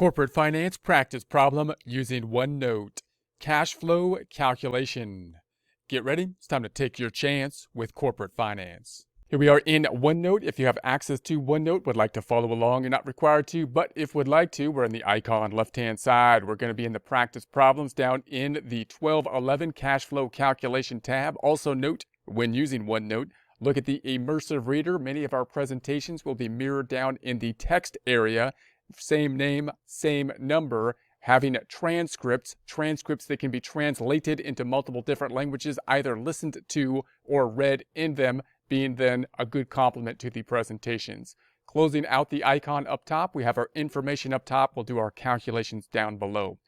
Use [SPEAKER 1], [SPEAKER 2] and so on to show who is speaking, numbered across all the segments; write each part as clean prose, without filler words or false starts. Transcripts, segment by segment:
[SPEAKER 1] Corporate finance practice problem using OneNote. Cash flow calculation. Get ready, it's time to take your chance with corporate finance. Here we are in OneNote. If you have access to OneNote, would like to follow along, you're not required to, but if would like to, we're in the icon left-hand side. We're going to be in the practice problems down in the 1211 cash flow calculation tab. Also note, when using OneNote, look at the immersive reader. Many of our presentations will be mirrored down in the text area. Same name, same number, having transcripts that can be translated into multiple different languages, either listened to or read in them, being then a good complement to the presentations. Closing out the icon up top, we have our information up top. We'll do our calculations down below.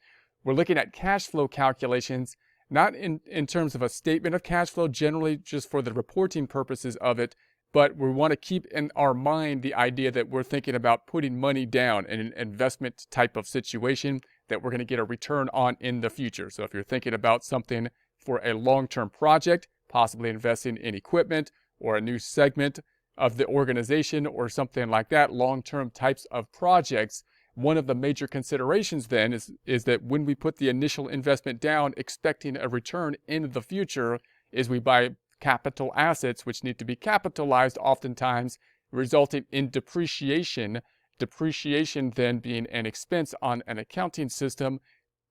[SPEAKER 1] We're looking at cash flow calculations, not in terms of a statement of cash flow, generally just for the reporting purposes of it, but we want to keep in our mind the idea that we're thinking about putting money down in an investment type of situation that we're going to get a return on in the future. So if you're thinking about something for a long-term project, possibly investing in equipment or a new segment of the organization or something like that, long-term types of projects, one of the major considerations then is that when we put the initial investment down expecting a return in the future, is we buy capital assets which need to be capitalized oftentimes, resulting in depreciation. Depreciation then being an expense on an accounting system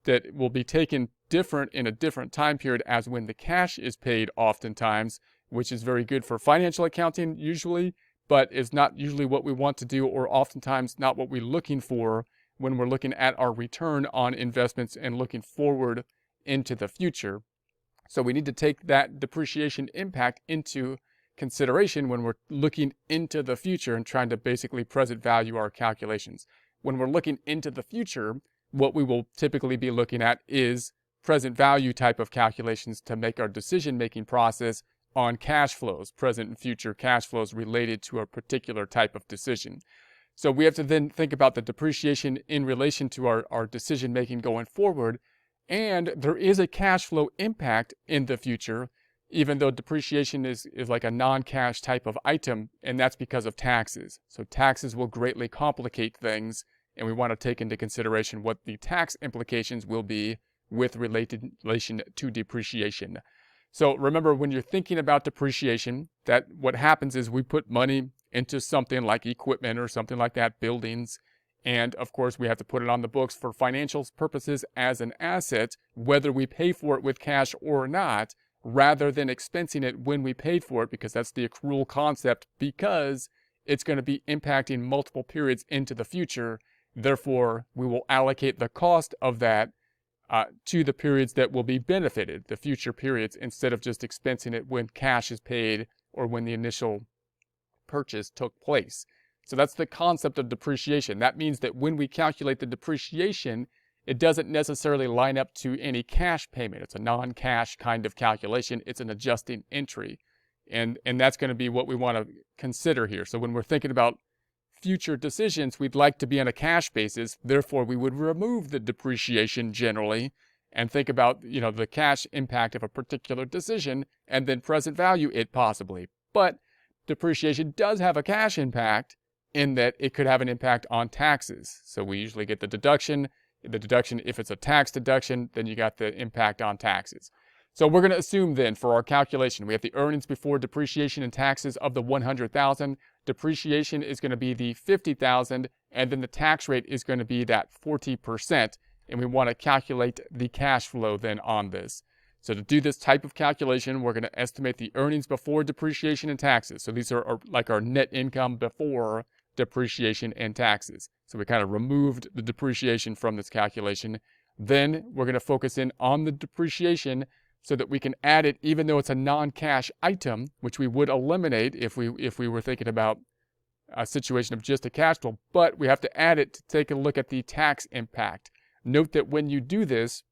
[SPEAKER 1] that will be taken different in a different time period as when the cash is paid oftentimes, which is very good for financial accounting usually, but is not usually what we want to do, or oftentimes not what we're looking for when we're looking at our return on investments and looking forward into the future. So we need to take that depreciation impact into consideration when we're looking into the future and trying to basically present value our calculations. When we're looking into the future, what we will typically be looking at is present value type of calculations to make our decision-making process on cash flows, present and future cash flows related to a particular type of decision. So we have to then think about the depreciation in relation to our decision-making going forward. And there is a cash flow impact in the future, even though depreciation is like a non-cash type of item, and that's because of taxes. So taxes will greatly complicate things, and we want to take into consideration what the tax implications will be with relation to depreciation. So remember, when you're thinking about depreciation, that what happens is we put money into something like equipment or something like that, buildings, and of course, we have to put it on the books for financial purposes as an asset, whether we pay for it with cash or not, rather than expensing it when we paid for it, because that's the accrual concept, because it's going to be impacting multiple periods into the future. Therefore, we will allocate the cost of that to the periods that will be benefited, the future periods, instead of just expensing it when cash is paid or when the initial purchase took place. So that's the concept of depreciation. That means that when we calculate the depreciation, it doesn't necessarily line up to any cash payment. It's a non-cash kind of calculation. It's an adjusting entry. And that's going to be what we want to consider here. So when we're thinking about future decisions, we'd like to be on a cash basis. Therefore, we would remove the depreciation generally and think about, the cash impact of a particular decision and then present value it possibly. But depreciation does have a cash impact, in that it could have an impact on taxes. So we usually get the deduction. The deduction, if it's a tax deduction, then you got the impact on taxes. So we're going to assume then for our calculation, we have the earnings before depreciation and taxes of the $100,000. Depreciation is going to be the $50,000, and then the tax rate is going to be that 40%. And we want to calculate the cash flow then on this. So to do this type of calculation, we're going to estimate the earnings before depreciation and taxes. So these are like our net income before depreciation and taxes. So we kind of removed the depreciation from this calculation. Then we're going to focus in on the depreciation so that we can add it, even though it's a non-cash item, which we would eliminate if we were thinking about a situation of just a cash flow, but we have to add it to take a look at the tax impact. Note that when you do this,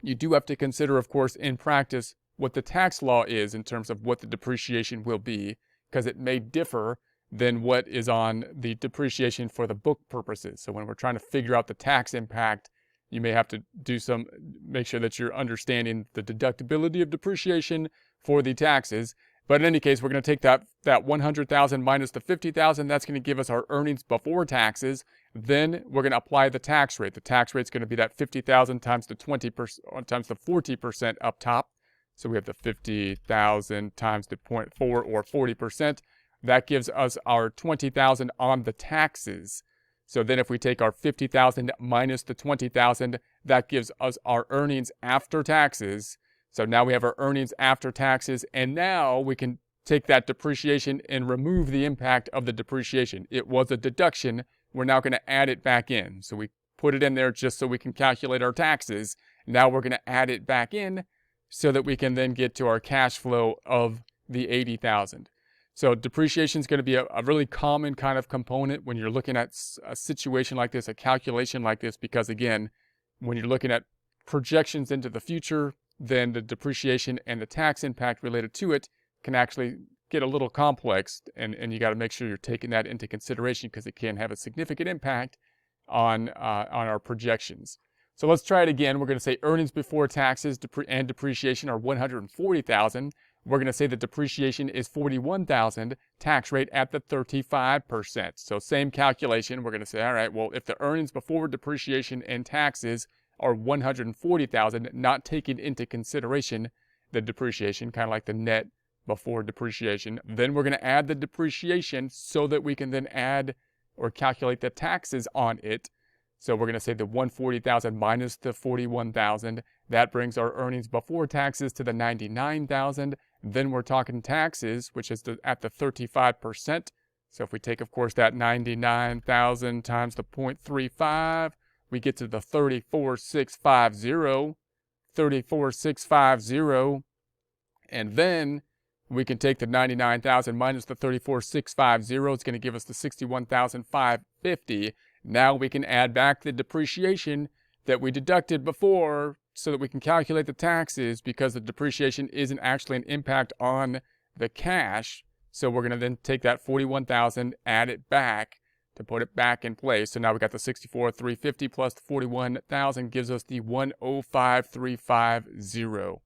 [SPEAKER 1] you do have to consider, of course, in practice, what the tax law is in terms of what the depreciation will be, because it may differ than what is on the depreciation for the book purposes. So when we're trying to figure out the tax impact, you may have to make sure that you're understanding the deductibility of depreciation for the taxes. But in any case, we're going to take that 100,000 minus the 50,000. That's going to give us our earnings before taxes. Then we're going to apply the tax rate. The tax rate is going to be that 50,000 times the 20% times the 40% up top. So we have the 50,000 times the 0.4 or 40%. That gives us our 20,000 on the taxes. So then if we take our 50,000 minus the 20,000, that gives us our earnings after taxes. So now we have our earnings after taxes, and now we can take that depreciation and remove the impact of the depreciation. It was a deduction. We're now going to add it back in. So we put it in there just so we can calculate our taxes. Now we're going to add it back in so that we can then get to our cash flow of the 80,000. So depreciation is going to be a really common kind of component when you're looking at a situation like this, a calculation like this, because again, when you're looking at projections into the future, then the depreciation and the tax impact related to it can actually get a little complex, and you got to make sure you're taking that into consideration because it can have a significant impact on our projections. So let's try it again. We're going to say earnings before taxes and depreciation are 140,000. We're going to say the depreciation is 41,000, tax rate at the 35%. So same calculation. We're going to say, all right, well, if the earnings before depreciation and taxes are 140,000, not taking into consideration the depreciation, kind of like the net before depreciation, then we're going to add the depreciation so that we can then add or calculate the taxes on it. So we're going to say the 140,000 minus the 41,000. That brings our earnings before taxes to the 99,000. Then we're talking taxes, which is at the 35%. So if we take, of course, that 99,000 times the 0.35, we get to the 34,650. 34,650. And then we can take the 99,000 minus the 34,650. It's going to give us the 61,550. Now we can add back the depreciation that we deducted before so that we can calculate the taxes, because the depreciation isn't actually an impact on the cash. So we're going to then take that 41,000, add it back to put it back in place. So now we got the 64,350 plus the 41,000 gives us the 105,350.